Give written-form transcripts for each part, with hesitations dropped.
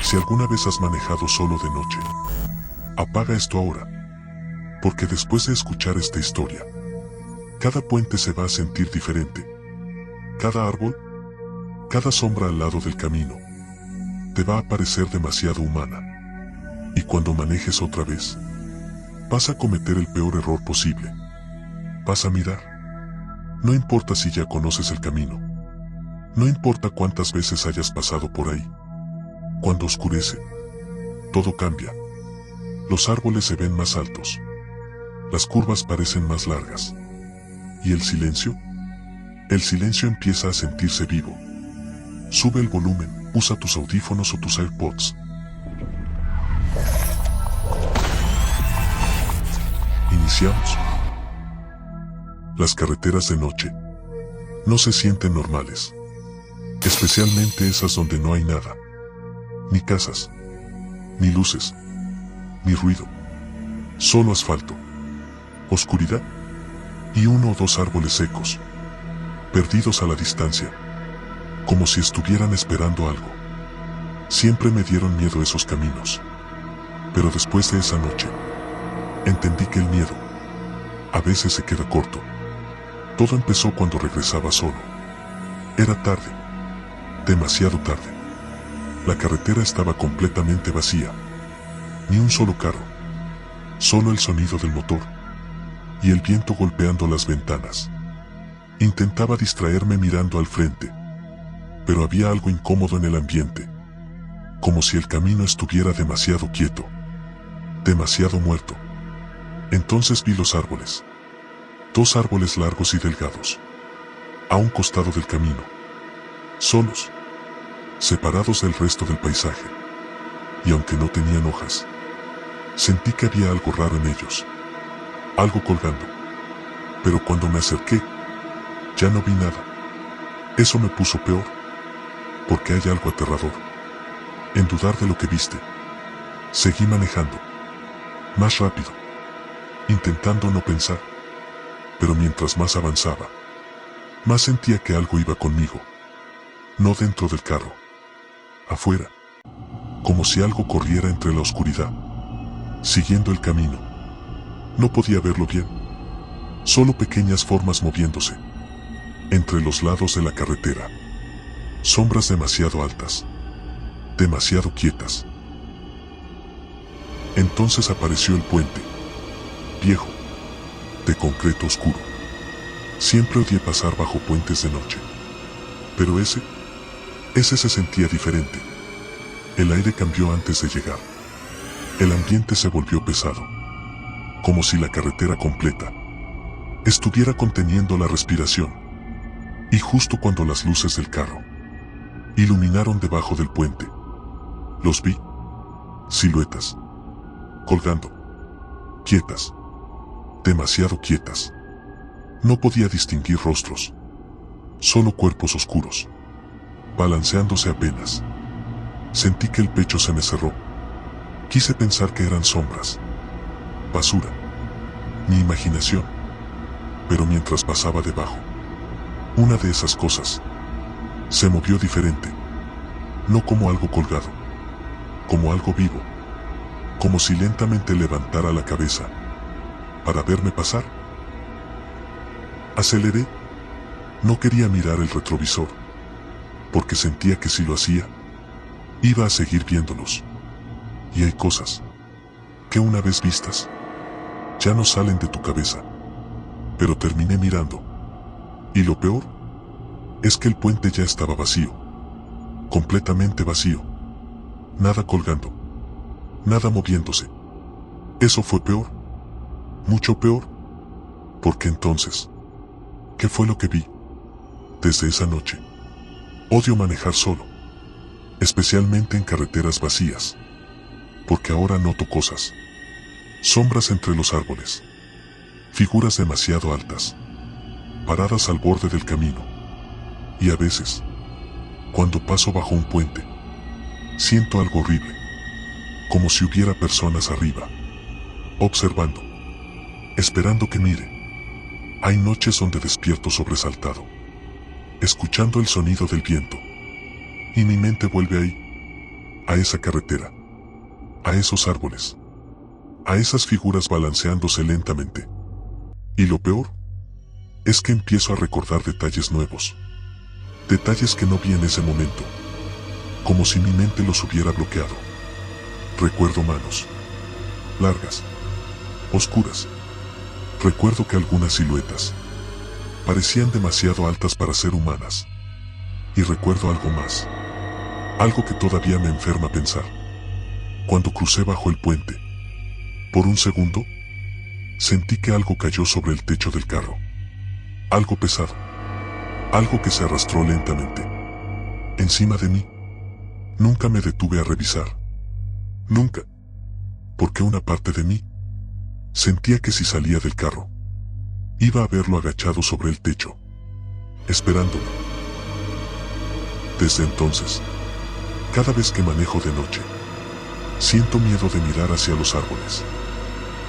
Si alguna vez has manejado solo de noche, apaga esto ahora, porque después de escuchar esta historia, cada puente se va a sentir diferente. Cada árbol, cada sombra al lado del camino, te va a parecer demasiado humana. Y cuando manejes otra vez, vas a cometer el peor error posible. Vas a mirar. No importa si ya conoces el camino. No importa cuántas veces hayas pasado por ahí. Cuando oscurece, todo cambia. Los árboles se ven más altos. Las curvas parecen más largas. ¿Y el silencio? El silencio empieza a sentirse vivo. Sube el volumen, usa tus audífonos o tus AirPods. Iniciamos. Las carreteras de noche no se sienten normales. Especialmente esas donde no hay nada. Ni casas, ni luces, ni ruido. Solo asfalto, oscuridad y uno o dos árboles secos, perdidos a la distancia, como si estuvieran esperando algo. Siempre me dieron miedo esos caminos. Pero después de esa noche, entendí que el miedo a veces se queda corto. Todo empezó cuando regresaba solo. Era tarde, demasiado tarde. La carretera estaba completamente vacía. Ni un solo carro. Solo el sonido del motor. Y el viento golpeando las ventanas. Intentaba distraerme mirando al frente. Pero había algo incómodo en el ambiente. Como si el camino estuviera demasiado quieto. Demasiado muerto. Entonces vi los árboles. 2 árboles largos y delgados. A un costado del camino. Solos. Separados del resto del paisaje. Y aunque no tenían hojas, sentí que había algo raro en ellos. Algo colgando. Pero cuando me acerqué, ya no vi nada. Eso me puso peor. Porque hay algo aterrador en dudar de lo que viste. Seguí manejando. Más rápido. Intentando no pensar. Pero mientras más avanzaba, más sentía que algo iba conmigo. No dentro del carro. Afuera. Como si algo corriera entre la oscuridad. Siguiendo el camino. No podía verlo bien. Solo pequeñas formas moviéndose. Entre los lados de la carretera. Sombras demasiado altas. Demasiado quietas. Entonces apareció el puente. Viejo. De concreto oscuro. Siempre odié pasar bajo puentes de noche. Pero ese se sentía diferente. El aire cambió antes de llegar. El ambiente se volvió pesado. Como si la carretera completa estuviera conteniendo la respiración. Y justo cuando las luces del carro iluminaron debajo del puente, los vi. Siluetas. Colgando. Quietas. Demasiado quietas. No podía distinguir rostros. Solo cuerpos oscuros. Balanceándose apenas. Sentí que el pecho se me cerró. Quise pensar que eran sombras. Basura. Mi imaginación. Pero mientras pasaba debajo, una de esas cosas se movió diferente. No como algo colgado. Como algo vivo. Como si lentamente levantara la cabeza para verme pasar. Aceleré. No quería mirar el retrovisor, porque sentía que si lo hacía, iba a seguir viéndolos. Y hay cosas que una vez vistas, ya no salen de tu cabeza. Pero terminé mirando. Y lo peor es que el puente ya estaba vacío. Completamente vacío. Nada colgando. Nada moviéndose. Eso fue peor. Mucho peor. Porque entonces, ¿qué fue lo que vi? Desde esa noche, odio manejar solo. Especialmente en carreteras vacías. Porque ahora noto cosas. Sombras entre los árboles. Figuras demasiado altas. Paradas al borde del camino. Y a veces, cuando paso bajo un puente, siento algo horrible. Como si hubiera personas arriba. Observando. Esperando que mire. Hay noches donde despierto sobresaltado. Escuchando el sonido del viento. Y mi mente vuelve ahí. a esa carretera, a esos árboles, a esas figuras balanceándose lentamente. Y lo peor es que empiezo a recordar detalles nuevos, detalles que no vi en ese momento, como si mi mente los hubiera bloqueado. Recuerdo manos largas, oscuras. Recuerdo que algunas siluetas parecían demasiado altas para ser humanas. Y recuerdo algo más, algo que todavía me enferma pensar. Cuando crucé bajo el puente, por un segundo, sentí que algo cayó sobre el techo del carro. Algo pesado, algo que se arrastró lentamente encima de mí. Nunca me detuve a revisar. Nunca. Porque una parte de mí sentía que si salía del carro, iba a verlo agachado sobre el techo, esperándome. Desde entonces, cada vez que manejo de noche, siento miedo de mirar hacia los árboles,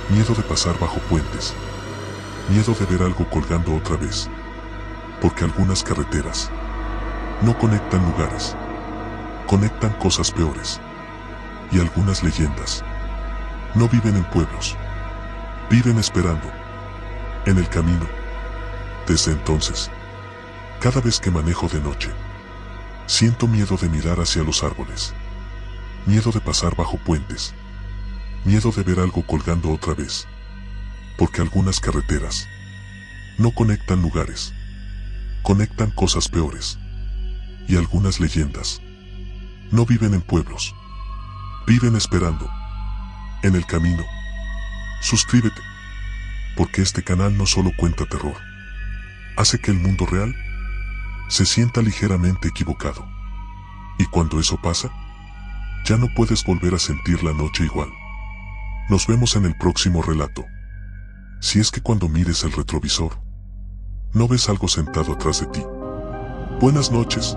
miedo de pasar bajo puentes, miedo de ver algo colgando otra vez, porque algunas carreteras no conectan lugares, conectan cosas peores, y algunas leyendas no viven en pueblos, viven esperando, en el camino. Desde entonces, cada vez que manejo de noche, siento miedo de mirar hacia los árboles, miedo de pasar bajo puentes, miedo de ver algo colgando otra vez, porque algunas carreteras no conectan lugares, conectan cosas peores, y algunas leyendas no viven en pueblos, viven esperando, en el camino. Suscríbete, porque este canal no solo cuenta terror, hace que el mundo real se sienta ligeramente equivocado. Y cuando eso pasa, ya no puedes volver a sentir la noche igual. Nos vemos en el próximo relato. Si es que cuando mires el retrovisor, no ves algo sentado atrás de ti. Buenas noches.